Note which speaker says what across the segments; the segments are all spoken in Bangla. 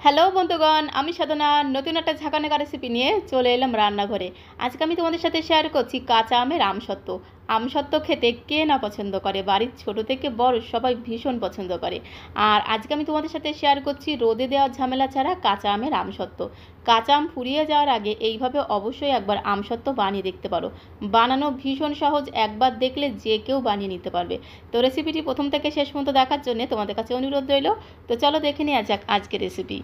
Speaker 1: হ্যালো বন্ধুগণ, আমি সাধনা নতুন একটা ঝাঁকানাকা রেসিপি নিয়ে চলে এলাম রান্নাঘরে। আজকে আমি তোমাদের সাথে শেয়ার করছি কাঁচা আমের আমসত্ত্ব। আমসত্ত্ব খেতে কে না পছন্দ করে, বাড়ির ছোট থেকে বড় সবাই ভীষণ পছন্দ করে। আর আজকে আমি তোমাদের সাথে শেয়ার করছি রোদে দেওয়ার ঝামেলা ছাড়া কাঁচা আমের আমসত্ত্ব। কাঁচা আম ফুরিয়ে যাওয়ার আগে এইভাবে অবশ্যই একবার আমসত্ত্ব বানিয়ে দেখতে পারো। বানানো ভীষণ সহজ, একবার দেখলে যে কেউ বানিয়ে নিতে পারবে। তো রেসিপিটি প্রথম থেকে শেষ পর্যন্ত দেখার জন্য তোমাদের কাছে অনুরোধ রইল। তো চলো দেখে নেওয়া যাক আজকের রেসিপি।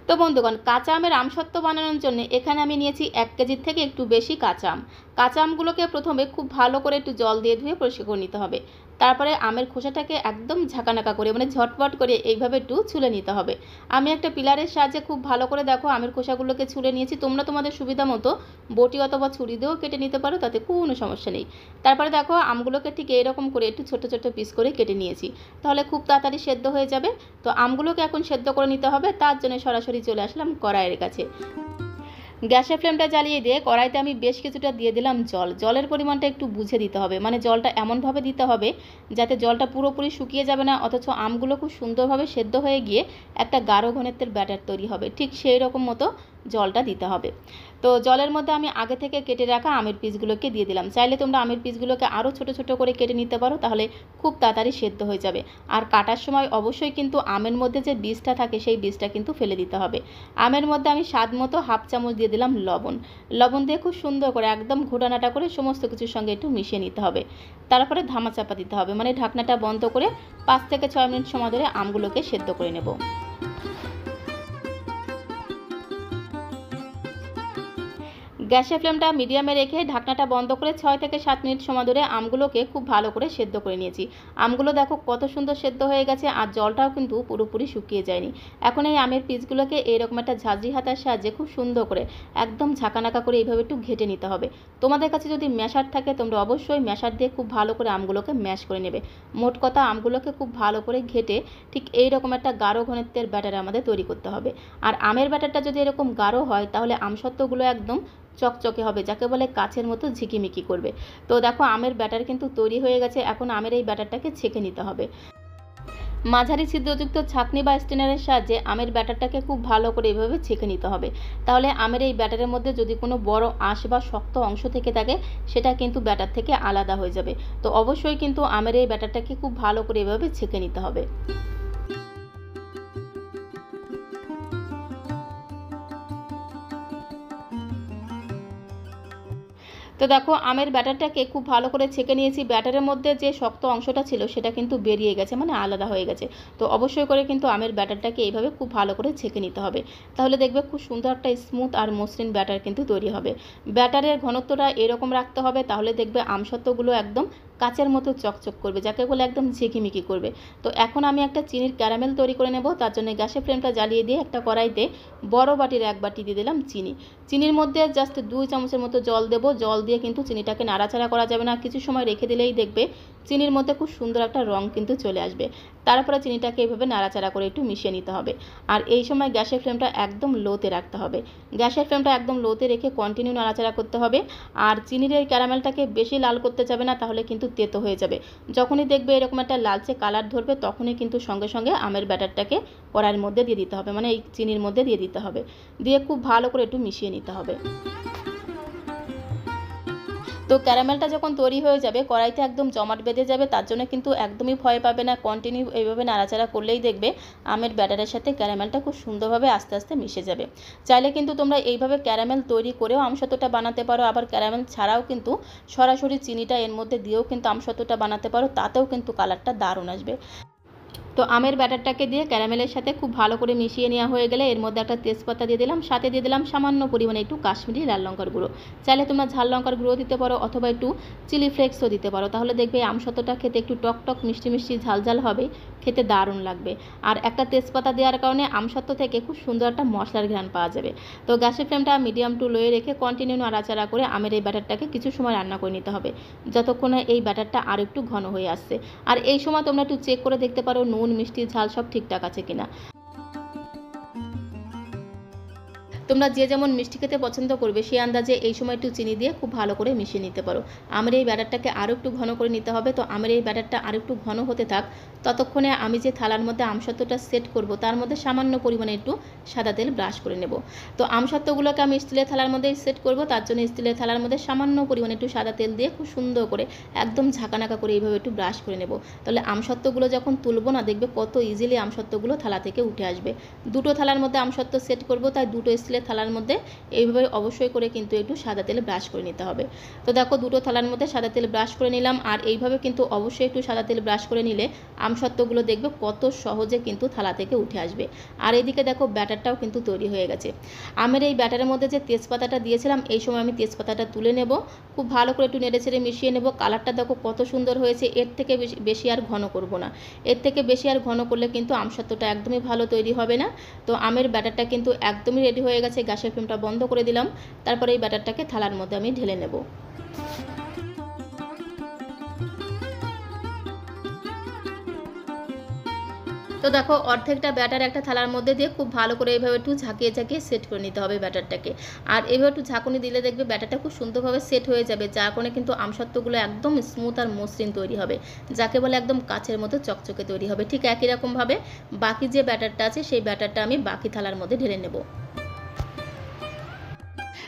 Speaker 1: তো বন্ধুগণ, কাঁচা আমের আমসত্ত্ব বানানোর জন্য এখানে আমি নিয়েছি 1 কেজির থেকে একটু বেশি কাঁচা আম। কাঁচা আমগুলোকে প্রথমে খুব ভালো করে একটু জল দিয়ে ধুয়ে পরিষ্কার করে নিতে হবে। তারপরে আমের খোসাটাকে একদম ঝাঁকানাকা করে ঝটপট করে এইভাবে একটু ছুলে নিতে হবে। আমি একটা পিলারের সাহায্যে খুব ভালো করে দেখো আমের খোসাগুলোকে ছুলে নিয়েছি। তোমরা তোমাদের সুবিধা মতো বটি অথবা ছুরি দিয়েও কেটে নিতে পারো, তাতে কোনো সমস্যা নেই। তারপরে দেখো আমগুলোকে ঠিক এরকম করে একটু ছোট ছোট পিস করে কেটে নিয়েছি, তাহলে খুব তাড়াতাড়ি সেদ্ধ হয়ে যাবে। তো আমগুলোকে এখন সেদ্ধ করে নিতে হবে, তার জন্য সরাসরি চলে আসলাম কড়াইয়ের কাছে। গ্যাসের ফ্লেমটা জ্বালিয়ে দিয়ে কড়াইতে আমি বেশ কিছুটা দিয়ে দিলাম জল। জলের পরিমাণটা একটু বুঝে দিতে হবে, জলটা এমনভাবে দিতে হবে যাতে জলটা পুরোপুরি শুকিয়ে যাবে না, অথচ আমগুলো খুব সুন্দরভাবে সেদ্ধ হয়ে গিয়ে একটা গাঢ় ঘনত্বের ব্যাটার তৈরি হবে। ঠিক সেই রকম মতো জলটা দিতে হবে। তো জলের মধ্যে আমি আগে থেকে কেটে রাখা আমের পিসগুলোকে দিয়ে দিলাম। চাইলে তোমরা আমের পিসগুলোকে আরও ছোট ছোট করে কেটে নিতে পারো, তাহলে খুব তাড়াতাড়ি সেদ্ধ হয়ে যাবে। আর কাটার সময় অবশ্যই কিন্তু আমের মধ্যে যে বীজটা থাকে সেই বীজটা কিন্তু ফেলে দিতে হবে। আমের মধ্যে আমি স্বাদ মতো হাফ চামচ দিয়ে দিলাম লবণ। লবণ দিয়ে খুব সুন্দর করে একদম ঘোটানাটা করে সমস্ত কিছুর সঙ্গে একটু মিশিয়ে নিতে হবে। তারপরে ধামা চাপা দিতে হবে, ঢাকনাটা বন্ধ করে 5 থেকে 6 মিনিট সময় ধরে আমগুলোকে সেদ্ধ করে নেব। গ্যাসের ফ্লেমটা মিডিয়ামে রেখে ঢাকনাটা বন্ধ করে 6 থেকে 7 মিনিট সময় ধরে আমগুলোকে খুব ভালো করে সেদ্ধ করে নিয়েছি। আমগুলো দেখো কত সুন্দর সেদ্ধ হয়ে গেছে, আর জলটাও কিন্তু পুরোপুরি শুকিয়ে যায়নি। এখন এই আমের পিসগুলোকে এইরকম একটা ঝাঁঝরি হাতার সাহায্যে খুব সুন্দর করে একদম ঝাঁকানাকা করে এইভাবে একটু ঘেটে নিতে হবে। তোমাদের কাছে যদি ম্যাশার থাকে তোমরা অবশ্যই ম্যাশার দিয়ে খুব ভালো করে আমগুলোকে ম্যাশ করে নেবে। মোট কথা আমগুলোকে খুব ভালো করে ঘেটে ঠিক এইরকম একটা গাঢ় ঘনত্বের ব্যাটার আমাদের তৈরি করতে হবে। আর আমের ব্যাটারটা যদি এরকম গাঢ় হয় তাহলে আমসত্ত্বগুলো একদম চকচকে হবে, যাকে বলে কাচের মতো ঝিকিমিকি করবে। তো দেখো আমের ব্যাটার কিন্তু তৈরি হয়ে গেছে। এখন আমের এই ব্যাটারটাকে ছেঁকে নিতে হবে। মাঝারি ছিদ্রযুক্ত ছাঁকনি বা স্টেনারের সাহায্যে আমের ব্যাটারটাকে খুব ভালো করে এভাবে ছেঁকে নিতে হবে। তাহলে আমের এই ব্যাটারের মধ্যে যদি কোনো বড় আঁশ বা শক্ত অংশ থেকে থাকে সেটা কিন্তু ব্যাটার থেকে আলাদা হয়ে যাবে। তো অবশ্যই কিন্তু আমের এই ব্যাটারটাকে খুব ভালো করে এভাবে ছেঁকে নিতে হবে। তো দেখো আমের ব্যাটারটাকে খুব ভালো করে ছেঁকে নিয়েছি। ব্যাটারের মধ্যে যে শক্ত অংশটা ছিল সেটা কিন্তু বেরিয়ে গেছে, আলাদা হয়ে গেছে। তো অবশ্যই করে কিন্তু আমের ব্যাটারটাকে এইভাবে খুব ভালো করে ছেঁকে নিতে হবে, তাহলে দেখবে খুব সুন্দর একটা স্মুথ আর মসৃণ ব্যাটার কিন্তু তৈরি হবে। ব্যাটারের ঘনত্বটা এরকম রাখতে হবে, তাহলে দেখবে আমসত্ত্বগুলো একদম কাচের মতো চকচক করবে, যাকে বলে একদম ঝিকিমিকি করবে। তো এখন আমি একটা চিনির ক্যারামেল তৈরি করে নেব। তার জন্য গ্যাসের ফ্লেমটা জ্বালিয়ে দিয়ে একটা কড়াইতে বড় বাটির 1 বাটি দিয়ে দিলাম চিনি। চিনির মধ্যে জাস্ট 2 চামচের মতো জল দেব। জল দিয়ে কিন্তু চিনিটাকে নাড়াচাড়া করা যাবে না, কিছু সময় রেখে দিলেই দেখবে চিনির মধ্যে খুব সুন্দর একটা রং কিন্তু চলে আসবে। তারপরে চিনিটাকে এইভাবে নাড়াচাড়া করে একটু মিশিয়ে নিতে হবে। আর এই সময় গ্যাসের ফ্লেমটা একদম লোতে রাখতে হবে। গ্যাসের ফ্লেমটা একদম লোতে রেখে কন্টিনিউ নাড়াচাড়া করতে হবে। আর চিনির এই ক্যারামেলটাকে বেশি লাল করতে যাবে না, তাহলে কিন্তু তেতো হয়ে যাবে। যখনই দেখবে এরকম একটা লালচে কালার ধরবে তখনই কিন্তু সঙ্গে সঙ্গে আমের ব্যাটারটাকে কড়াইয়ের মধ্যে দিয়ে দিতে হবে, এই চিনির মধ্যে দিয়ে দিতে হবে। দিয়ে খুব ভালো করে একটু মিশিয়ে নিতে হবে। তো ক্যারামেলটা যখন তৈরি হয়ে যাবে কড়াইতে একদম জমাট বেঁধে যাবে, তার জন্য কিন্তু একদমই ভয় পাবে না। কন্টিনিউ এইভাবে নাড়াচাড়া করলেই দেখবে আমের ব্যাটারের সাথে ক্যারামেলটা খুব সুন্দরভাবে আস্তে আস্তে মিশে যাবে। চাইলে কিন্তু তোমরা এইভাবে ক্যারামেল তৈরি করেও আমসত্ত্বটা বানাতে পারো, আবার ক্যারামেল ছাড়াও কিন্তু সরাসরি চিনিটা এর মধ্যে দিয়েও কিন্তু আমসত্ত্বটা বানাতে পারো, তাতেও কিন্তু কালারটা দারুণ আসবে। তো আমের ব্যাটারটাকে দিয়ে ক্যারামেলের সাথে খুব ভালো করে মিশিয়ে নেওয়া হয়ে গেলে এর মধ্যে একটা তেজপাতা দিয়ে দিলাম, সাথে দিয়ে দিলাম সামান্য পরিমাণে একটু কাশ্মীরি লাল লঙ্কার গুঁড়ো। চাইলে তোমরা ঝাল লঙ্কার গুঁড়ো দিতে পারো অথবা একটু চিলি ফ্লেক্সও দিতে পারো, তাহলে দেখবে আমসত্ত্বটা খেতে একটু টক টক মিষ্টি মিষ্টি ঝাল ঝাল হবে, খেতে দারুণ লাগবে। আর একটা তেজপাতা দেওয়ার কারণে আমসত্ত্ব থেকে খুব সুন্দর একটা মশলার ঘ্রাণ পাওয়া যাবে। তো গ্যাসের ফ্লেমটা মিডিয়াম টু লোয়ে রেখে কন্টিনিউ নাড়াচাড়া করে আমের এই ব্যাটারটাকে কিছু সময় রান্না করে নিতে হবে, যতক্ষণে এই ব্যাটারটা আর একটু ঘন হয়ে আসছে। আর এই সময় তোমরা একটু চেক করে দেখতে পারো নুন মিষ্টি ঝাল সব ঠিকঠাক আছে কিনা। তোমরা যে যেমন মিষ্টি খেতে পছন্দ করবে সেই আন্দাজে এই সময় একটু চিনি দিয়ে খুব ভালো করে মিশিয়ে নিতে পারো। আমের এই ব্যাটারটাকে আরও একটু ঘন করে নিতে হবে। তো আমের এই ব্যাটারটা আরও একটু ঘন হতে থাক, ততক্ষণে আমি যে থালার মধ্যে আমসত্ত্বটা সেট করব তার মধ্যে সামান্য পরিমাণে একটু সাদা তেল ব্রাশ করে নেব। তো আমসত্ত্বগুলোকে আমি স্টিলের থালার মধ্যে সেট করব, তার জন্য স্টিলের থালার মধ্যে সামান্য পরিমাণে একটু সাদা তেল দিয়ে খুব সুন্দর করে একদম ঝাঁকানাকা করে এইভাবে একটু ব্রাশ করে নেব। তাহলে আমসত্ত্বগুলো যখন তুলবো না, দেখবে কত ইজিলি আমসত্ত্বগুলো থালা থেকে উঠে আসবে। দুটো থালার মধ্যে আমসত্ত্ব সেট করব, তাই দুটো স্টিলের থালার মধ্যে এইভাবে অবশ্যই করে কিন্তু একটু সাদা তেল ব্রাশ করে নিতে হবে। তো দেখো দুটো থালার মধ্যে সাদা তেল ব্রাশ করে নিলাম, আর এইভাবে কিন্তু অবশ্যই একটু সাদা তেল ব্রাশ করে নিলে আমসত্ত্বগুলো দেখবে কত সহজে কিন্তু থালা থেকে উঠে আসবে। আর এইদিকে দেখো ব্যাটারটাও কিন্তু তৈরি হয়ে গেছে। আমের এই ব্যাটারের মধ্যে যে তেজপাতাটা দিয়েছিলাম, এই সময় আমি তেজপাতাটা তুলে নেব, খুব ভালো করে একটু নেড়ে ছেড়ে মিশিয়ে নেব। কালারটা দেখো কত সুন্দর হয়েছে। এর থেকে বেশি আর ঘন করব না, এর থেকে বেশি আর ঘন করলে কিন্তু আমসত্ত্বটা একদমই ভালো তৈরি হবে না। তো আমের ব্যাটারটা কিন্তু একদমই রেডি হয়ে গেছে। গ্যাসের ফ্লেমটা বন্ধ করে দিলাম, তারপরে এই ব্যাটারটাকে থালার মধ্যে আমি ঢেলে নেব। তো দেখো অর্ধেকটা ব্যাটার একটা থালার মধ্যে দিয়ে খুব ভালো করে এইভাবে একটু ঝাঁকিয়ে ঝাঁকিয়ে সেট করে নিতে হবে ব্যাটারটাকে। আর এইভাবে একটু ঝাঁকুনি দিলে দেখবে ব্যাটারটা খুব সুন্দরভাবে সেট হয়ে যাবে, যার কারণে কিন্তু আমসত্ত্বগুলো একদম স্মুথ আর মসৃণ তৈরি হবে, যাকে বলে একদম কাচের মতো চকচকে তৈরি হবে। ঠিক একই রকমভাবে বাকি যে ব্যাটারটা আছে সেই ব্যাটারটা আমি বাকি থালার মধ্যে ঢেলে নেব।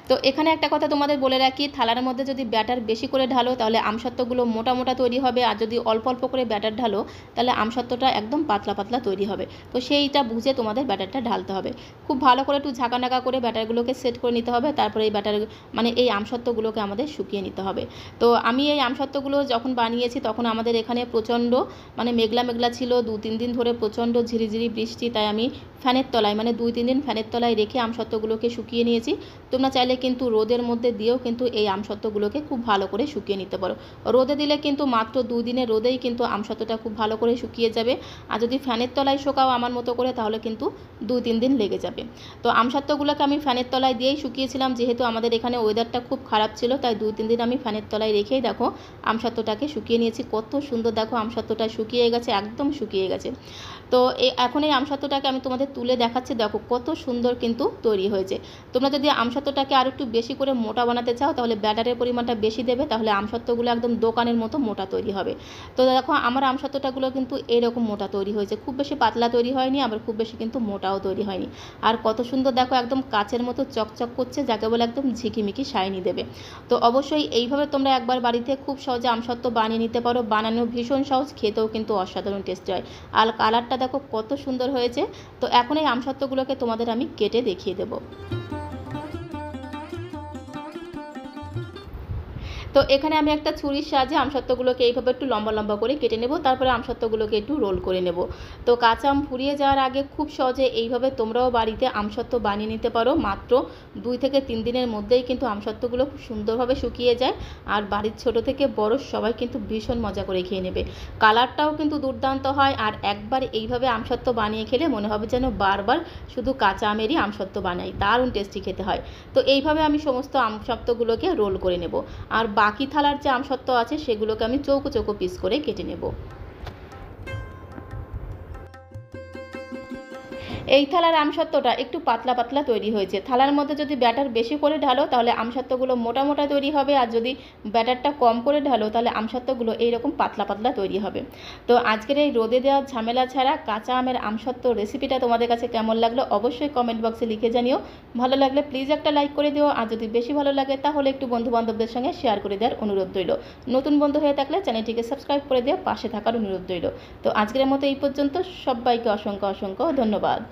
Speaker 1: তো এখানে একটা কথা তোমাদের বলে রাখি, থালার মধ্যে যদি ব্যাটার বেশি করে ঢালো তাহলে আমসত্ত্বগুলো মোটা মোটা তৈরি হবে, আর যদি অল্প অল্প করে ব্যাটার ঢালো তাহলে আমসত্ত্বটা একদম পাতলা পাতলা তৈরি হবে। তো সেইটা বুঝে তোমাদের ব্যাটারটা ঢালতে হবে। খুব ভালো করে একটু ঝাঁকানাকা করে ব্যাটারগুলোকে সেট করে নিতে হবে। তারপরে এই ব্যাটার এই আমসত্ত্বগুলোকে আমাদের শুকিয়ে নিতে হবে। তো আমি এই আমসত্ত্বগুলো যখন বানিয়েছি তখন আমাদের এখানে প্রচণ্ড মেঘলা মেঘলা ছিল, 2-3 দিন ধরে প্রচণ্ড ঝিরিঝিরি বৃষ্টি, তাই আমি ফ্যানের তলায় 2-3 দিন ফ্যানের তলায় রেখে আমসত্ত্বগুলোকে শুকিয়ে নিয়েছি। তোমরা চাইলে কিন্তু রোদের মধ্যে দিয়েও কিন্তু এই আমসত্ত্বগুলোকে খুব ভালো করে শুকিয়ে নিতে পারো। রোদে দিলে কিন্তু মাত্র 2 দিনের রোদেই কিন্তু আমসত্ত্বটা খুব ভালো করে শুকিয়ে যাবে, আর যদি ফ্যানের তলায় শুকাও আমার মতো করে তাহলে কিন্তু 2-3 দিন লেগে যাবে। তো আমসত্ত্বগুলোকে আমি ফ্যানের তলায় দিয়েই শুকিয়েছিলাম, যেহেতু আমাদের এখানে ওয়েদারটা খুব খারাপ ছিল, তাই 2-3 দিন আমি ফ্যানের তলায় রেখেই দেখো আমসত্ত্বটাকে শুকিয়ে নিয়েছি। কত সুন্দর দেখো আমসত্ত্বটা শুকিয়ে গেছে, একদম শুকিয়ে গেছে। তো এখন এই আমসত্ত্বটাকে আমি তোমাদের তুলে দেখাচ্ছি, দেখো কত সুন্দর কিন্তু তৈরি হয়েছে। তোমরা যদি আমসত্ত্বটাকে আর একটু বেশি করে মোটা বানাতে চাও তাহলে ব্যাটারের পরিমাণটা বেশি দেবে, তাহলে আমসত্ত্বগুলো একদম দোকানের মতো মোটা তৈরি হবে। তো দেখো আমার আমসত্ত্বটাগুলো কিন্তু এরকম মোটা তৈরি হয়েছে, খুব বেশি পাতলা তৈরি হয়নি, আবার খুব বেশি কিন্তু মোটাও তৈরি হয়নি। আর কত সুন্দর দেখো একদম কাচের মতো চকচক করছে, যাকে বলে একদম ঝিকিমিকি শাইনি দেবে। তো অবশ্যই এইভাবে তোমরা একবার বাড়িতে খুব সহজে আমসত্ত্ব বানিয়ে নিতে পারো। বানানো ভীষণ সহজ, খেতেও কিন্তু অসাধারণ টেস্টি হয়। আর কালারটা দেখো কত সুন্দর হয়েছে। তো এখন এই আমসত্ত্বগুলোকে তোমাদের আমি কেটে দেখিয়ে দেবো। তো এখানে আমি একটা ছুরির সাহায্যে আমসত্ত্বগুলোকে এইভাবে একটু লম্বা লম্বা করে কেটে নেব, তারপরে আমসত্ত্বগুলোকে একটু রোল করে নেব। তো কাঁচা আম ফুরিয়ে যাওয়ার আগে খুব সহজে এইভাবে তোমরাও বাড়িতে আমসত্ত্ব বানিয়ে নিতে পারো। মাত্র 2 থেকে 3 দিনের মধ্যেই কিন্তু আমসত্ত্বগুলো খুব সুন্দরভাবে শুকিয়ে যায়, আর বাড়ির ছোট থেকে বড় সবাই কিন্তু ভীষণ মজা করে খেয়ে নেবে। কালারটাও কিন্তু দুর্দান্ত হয়, আর একবার এইভাবে আমসত্ত্ব বানিয়ে খেলে মনে হবে যেন বারবার শুধু কাঁচা আমেরই আমসত্ত্ব বানাই, দারুণ টেস্টি খেতে হয়। তো এইভাবে আমি সমস্ত আমসত্ত্বগুলোকে রোল করে নেব, আর বাকি থালার যে আমসত্ত্ব আছে সেগুলোকে আমি চৌকো চৌকো পিস করে কেটে নেব। এই থালার আমসত্ত্বটা একটু পাতলা পাতলা তৈরি হয়েছে। থালার মধ্যে যদি ব্যাটার বেশি করে ঢালো তাহলে আমসত্ত্বগুলো মোটা মোটা তৈরি হবে, আর যদি ব্যাটারটা কম করে ঢালো তাহলে আমসত্ত্বগুলো এইরকম পাতলা পাতলা তৈরি হবে। তো আজকের এই রোদে দেওয়ার ঝামেলা ছাড়া কাঁচা আমের আমসত্ত্ব রেসিপিটা তোমাদের কাছে কেমন লাগলো অবশ্যই কমেন্ট বক্সে লিখে জানিও। ভালো লাগলে প্লিজ একটা লাইক করে দিও, আর যদি বেশি ভালো লাগে তাহলে একটু বন্ধুবান্ধবদের সঙ্গে শেয়ার করে দেওয়ার অনুরোধ রইল। নতুন বন্ধু হয়ে থাকলে চ্যানেলটিকে সাবস্ক্রাইব করে দেওয়া, পাশে থাকার অনুরোধ রইল। তো আজকের মতো এই পর্যন্ত, সবাইকে অসংখ্য অসংখ্য ধন্যবাদ।